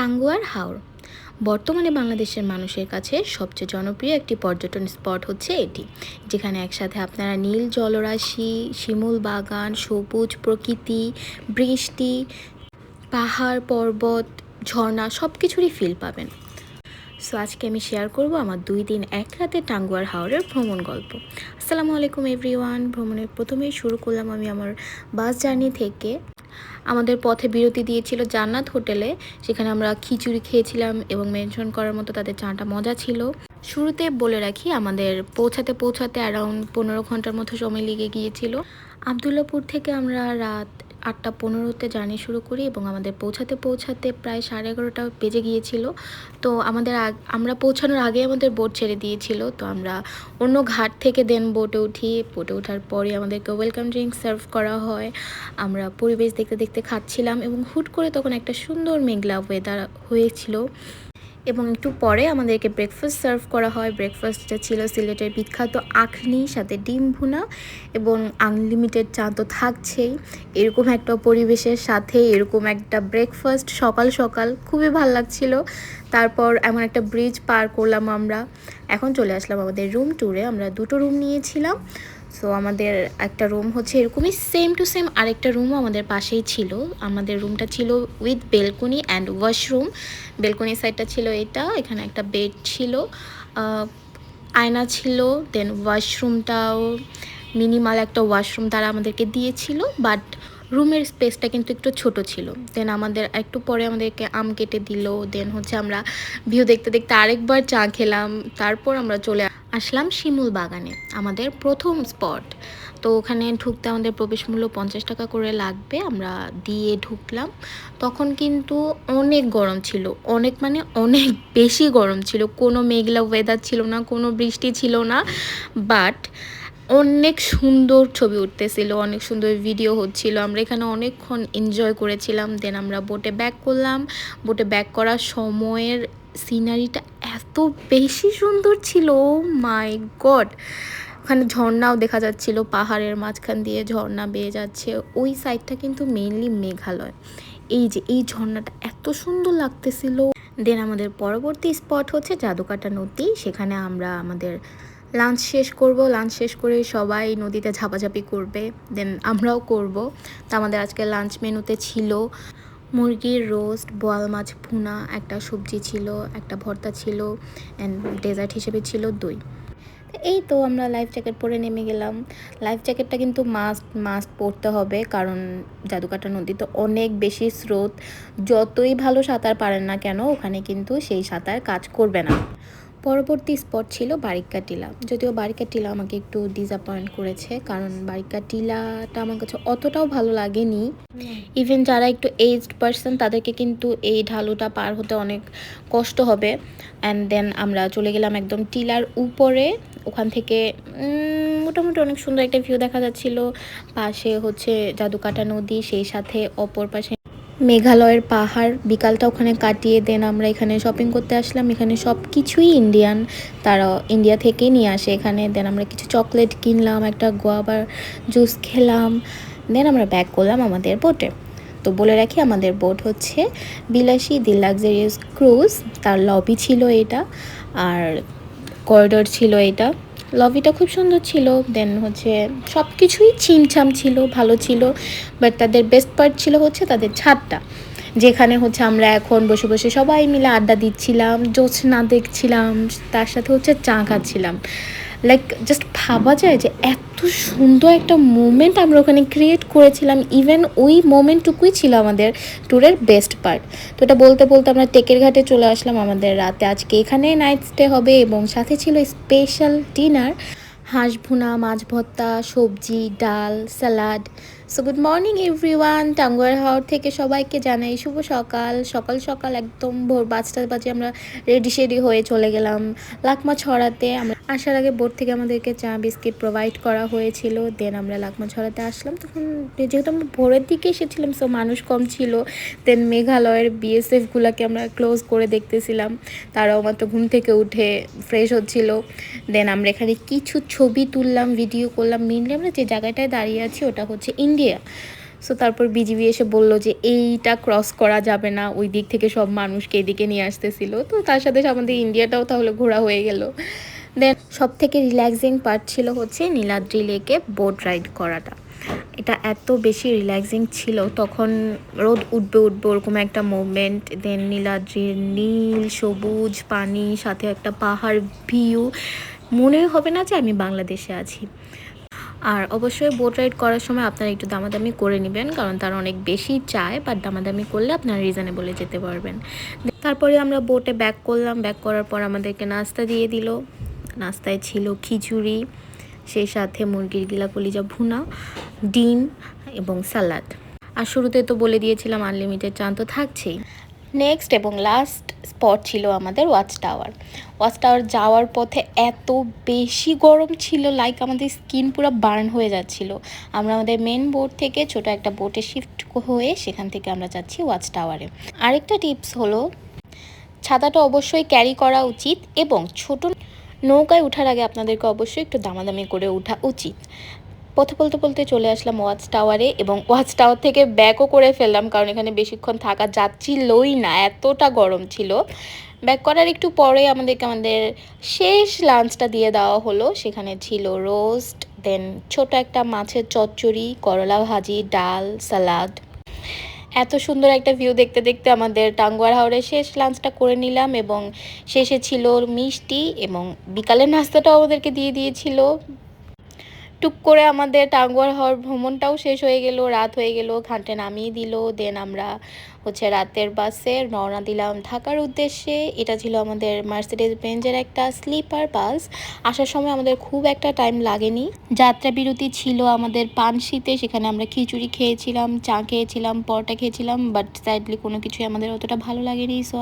টাঙ্গুয়ার হাওর বর্তমানে বাংলাদেশের মানুষের কাছে সবচেয়ে জনপ্রিয় একটি পর্যটন স্পট হচ্ছে এটি, যেখানে একসাথে আপনারা নীল জলরাশি, শিমুল বাগান, সবুজ প্রকৃতি, বৃষ্টি, পাহাড় পর্বত, ঝর্ণা সব কিছুরই ফিল পাবেন। সো আজকে আমি শেয়ার করব আমার 2 দিন 1 রাতে টাঙ্গুয়ার হাওরের ভ্রমণ গল্প। আসসালামু আলাইকুম এভরিওয়ান। ভ্রমণের প্রথমেই শুরু করলাম আমি আমার বাস জার্নি থেকে। আমাদের পথে বিরতি দিয়েছিল জান্নাত হোটেলে, সেখানে আমরা খিচুড়ি খেয়েছিলাম এবং মেনশন করার মতো তাদের চাটা মজা ছিল। শুরুতে বলে রাখি, আমাদের পৌঁছাতে অ্যারাউন্ড 15 ঘন্টার মতো সময় লেগে গিয়েছিল। আবদুল্লাপুর থেকে আমরা রাত 8:15-তে জার্নি শুরু করি এবং আমাদের পৌঁছাতে প্রায় 11:30 বেজে গিয়েছিল। তো আমরা পৌঁছানোর আগে আমাদের বোট ছেড়ে দিয়েছিল, তো আমরা অন্য ঘাট থেকে দেন বোটে উঠি। বোটে ওঠার পরে আমাদেরকে ওয়েলকাম ড্রিঙ্ক সার্ভ করা হয়। আমরা পরিবেশ দেখতে দেখতে খাচ্ছিলাম এবং হুট করে তখন একটা সুন্দর মেঘলা ওয়েদার হয়েছিল এবং একটু পরে আমাদেরকে ব্রেকফাস্ট সার্ভ করা হয়। ব্রেকফাস্টটা ছিল সিলেটের বিখ্যাত আখনি, সাথে ডিম ভুনা এবং আনলিমিটেড চা তো থাকছেই। এরকম একটা পরিবেশের সাথে এরকম একটা ব্রেকফাস্ট সকাল সকাল খুবই ভালো লাগছিল। তারপর এমন একটা ব্রিজ পার করলাম আমরা। এখন চলে আসলাম আমাদের রুম ট্যুরে। আমরা 2টো রুম নিয়েছিলাম। সো আমাদের একটা রুম হচ্ছে এরকমই সেম টু সেম, আরেকটা রুমও আমাদের পাশেই ছিল। আমাদের রুমটা ছিল with balcony and washroom. Balcony সাইডটা ছিল এটা, এখানে একটা বেড ছিল, আয়না ছিল, দেন ওয়াশরুমটাও মিনিমাল একটা ওয়াশরুম তারা আমাদেরকে দিয়েছিল, বাট রুমের স্পেসটা কিন্তু একটু ছোট ছিল। দেন আমাদের একটু পরে আমাদেরকে আম কেটে দিল। দেন হচ্ছে আমরা ভিউ দেখতে দেখতে আরেকবার চা খেলাম। তারপর আমরা চলে আসলাম শিমুল বাগানে, আমাদের প্রথম স্পট। তো ওখানে ঢুকতে আমাদের প্রবেশ মূল্য 50 টাকা করে লাগবে। আমরা দিয়ে ঢুকলাম। তখন কিন্তু অনেক গরম ছিল, অনেক মানে অনেক বেশি গরম ছিল। কোনো মেঘলা ওয়েদার ছিল না, কোনো বৃষ্টি ছিল না, বাট অনেক সুন্দর ছবি উঠতেছিল, অনেক সুন্দর ভিডিও হচ্ছিল। আমরা এখানে অনেকক্ষণ এনজয় করেছিলাম। দেন আমরা বোটে ব্যাক করলাম। বোটে ব্যাক করার সময়ের সিনারিটা এত বেশি সুন্দর ছিল, ও মাই গড! ওখানে ঝর্ণাও দেখা যাচ্ছিল, পাহাড়ের মাঝখান দিয়ে ঝর্ণা বেয়ে যাচ্ছে। ওই সাইডটা কিন্তু মেইনলি মেঘালয়। এই যে এই ঝর্ণাটা এত সুন্দর লাগতেছিল। দেন আমাদের পরবর্তী স্পট হচ্ছে জাদুকাটা নদী। সেখানে আমরা আমাদের লাঞ্চ শেষ করব। লাঞ্চ শেষ করে সবাই নদীতে ঝাপাঝাপি করবে, দেন আমরাও করব। তো আমাদের আজকে লাঞ্চ মেনুতে ছিল মুরগির রোস্ট, বোয়াল মাছ ভুনা, একটা সবজি ছিল, একটা ভর্তা ছিল, অ্যান্ড ডেজার্ট হিসেবে ছিল দই। এই তো আমরা লাইফ জ্যাকেট পরে নেমে গেলাম। লাইফ জ্যাকেটটা কিন্তু মাস্ট পরতে হবে, কারণ জাদুকাটা নদী তো অনেক বেশি স্রোত। যতই ভালো সাঁতার পারেন না কেন, ওখানে কিন্তু সেই সাঁতার কাজ করবে না। পরবর্তী স্পট ছিল বারিক্কা টিলা। যদিও বারিক্কা টিলা আমাকে একটু ডিসঅ্যাপয়েন্ট করেছে, কারণ বারিক্কা টিলাটা আমার কাছে অতটাও ভালো লাগেনি। ইভেন যারা একটু এজড পারসন তাদেরকে কিন্তু এই ঢালুটা পার হতে অনেক কষ্ট হবে। অ্যান্ড দেন আমরা চলে গেলাম একদম টিলার উপরে। ওখান থেকে মোটামুটি অনেক সুন্দর একটা ভিউ দেখা যাচ্ছিল। পাশে হচ্ছে জাদুকাটা নদী, সেই সাথে অপর পাশে মেঘালয়ের পাহাড়। বিকালটা ওখানে কাটিয়ে দেন আমরা এখানে শপিং করতে আসলাম। এখানে সব কিছুই ইন্ডিয়ান, তারা ইন্ডিয়া থেকেই নিয়ে আসে এখানে। দেন আমরা কিছু চকলেট কিনলাম, একটা গোয়াবার জুস খেলাম। দেন আমরা ব্যাক করলাম আমাদের বোটে। তো বলে রাখি, আমাদের বোট হচ্ছে বিলাসী দি লাক্সারিয়াস ক্রুজ। তার লবি ছিল এটা, আর করিডোর ছিল এটা। লবিটা খুব সুন্দর ছিল। দেন হচ্ছে সব কিছুই ছিমছাম ছিল, ভালো ছিল। বাট তাদের বেস্ট পার্ট ছিল হচ্ছে তাদের ছাদটা, যেখানে হচ্ছে আমরা এখন বসে বসে সবাই মিলে আড্ডা দিচ্ছিলাম, জ্যোৎস্না দেখছিলাম, তার সাথে হচ্ছে চা খাচ্ছিলাম। লাইক জাস্ট ভাবা যায় যে এত সুন্দর একটা মোমেন্ট আমরা ওখানে ক্রিয়েট করেছিলাম। ইভেন ওই মোমেন্টটুকুই ছিল আমাদের ট্যুরের বেস্ট পার্ট। তো এটা বলতে বলতে আমরা টেকের ঘাটে চলে আসলাম। আমাদের রাতে আজকে এখানে নাইট স্টে হবে এবং সাথে ছিল স্পেশাল ডিনার, হাঁস ভুনা, মাছ ভর্তা, সবজি, ডাল, salad. So good morning everyone. Tanguar Haor থেকে সবাইকে জানাই শুভ সকাল। সকাল সকাল একদম ভোর 5টা বাজে আমরা রেডি হয়ে চলে গেলাম লাকমা ছড়াতে। আমরা আসার আগে বোট থেকে আমাদেরকে চা বিস্কিট প্রোভাইড করা হয়েছিল। দেন আমরা লাকমা ছড়াতে আসলাম। তখন যেহেতু আমরা ভোরের দিকে এসেছিলাম, সো মানুষ কম ছিল। দেন মেঘালয়ের বিএসএফগুলোকে আমরা ক্লোজ করে দেখতেছিলাম, তারাও মাত্র ঘুম থেকে উঠে ফ্রেশ হচ্ছিল। দেন আমরা এখানে কিছু ছবি তুললাম, ভিডিও করলাম। মেনলি আমরা যে জায়গাটায় দাঁড়িয়ে আছি ওটা হচ্ছে ইন্ডিয়া। সো তারপর বিজিবি এসে বলল যে এইটা ক্রস করা যাবে না, ওই দিক থেকে সব মানুষকে এদিকে নিয়ে আসতেছিল। তো তার সাথে আমাদের ইন্ডিয়াটাও তাহলে ঘোরা হয়ে গেল। দেন সব থেকে রিল্যাক্সিং পার্ট ছিল হচ্ছে নীলাদ্রি লেকে বোট রাইড করাটা। এটা এত বেশি রিল্যাক্সিং ছিল, তখন রোদ উঠবে উঠবে ওরকম একটা মুভমেন্ট, দেন নীলাদ্রির নীল সবুজ পানি, সাথে একটা পাহাড় ভিউ, মনে হবে না যে আমি বাংলাদেশে আছি। আর অবশ্যই বোট রাইড করার সময় আপনারা একটু দামাদামি করে নেবেন, কারণ তারা অনেক বেশি চায়, বাট দামাদামি করলে আপনারা রিজনেবলে যেতে পারবেন। তারপরে আমরা বোটে ব্যাক করলাম, ব্যাক করার পর আমাদেরকে নাস্তা দিয়ে দিল। নাস্তায় ছিল খিচুড়ি, সেই সাথে মুরগির গিলা কলিজা ভুনা, ডিম এবং স্যালাড। আর শুরুতে তো বলে দিয়েছিলাম আনলিমিটেড চান তো থাকছেই। নেক্সট এবং লাস্ট স্পট ছিল আমাদের ওয়াচ টাওয়ার। ওয়াচ টাওয়ার যাওয়ার পথে এত বেশি গরম ছিল, লাইক আমাদের স্কিন পুরো বার্ন হয়ে যাচ্ছিল। আমরা আমাদের মেন বোট থেকে ছোট একটা বোটে শিফট হয়ে সেখান থেকে আমরা যাচ্ছি ওয়াচ টাওয়ারে। আরেকটা টিপস হলো, ছাতাটা অবশ্যই ক্যারি করা উচিত এবং ছোট নৌকায় ওঠার আগে আপনাদেরকে অবশ্যই একটু দামাদামি করে ওঠা উচিত। পথে বলতে বলতে চলে আসলাম ওয়াচ টাওয়ারে, এবং ওয়াচ টাওয়ার থেকে ব্যাকও করে ফেললাম, কারণ এখানে বেশিক্ষণ থাকা যাচ্ছিলই না, এতটা গরম ছিল। ব্যাক করার একটু পরে আমাদের শেষ লাঞ্চটা দিয়ে দেওয়া হলো। সেখানে ছিল রোস্ট, দেন ছোট একটা মাছের চচ্চড়ি, করলা ভাজি, ডাল, সালাদ। এত সুন্দর একটা ভিউ দেখতে দেখতে আমাদের টাঙ্গুয়ার হাওরে শেষ লাঞ্চটা করে নিলাম, এবং শেষে ছিল মিষ্টি, এবং বিকালের নাস্তাটাও আমাদেরকে দিয়ে দিয়েছিল। টুক করে আমাদের টাঙ্গুয়ার হাওর ভ্রমণটাও শেষ হয়ে গেল, রাত হয়ে গেল, ঘাটে নামিয়ে দিল। দেন আমরা হচ্ছে রাতের বাসে রওনা দিলাম ঢাকার উদ্দেশ্যে। এটা ছিল আমাদের মার্সিডিজ বেঞ্জের একটা স্লিপার বাস। আসার সময় আমাদের খুব একটা টাইম লাগেনি। যাত্রা বিরতি ছিল আমাদের পানশিতে, সেখানে আমরা খিচুড়ি খেয়েছিলাম, চা খেয়েছিলাম, পরোটা খেয়েছিলাম, বাট সাইডলি কোনো কিছুই আমাদের অতটা ভালো লাগেনি। সো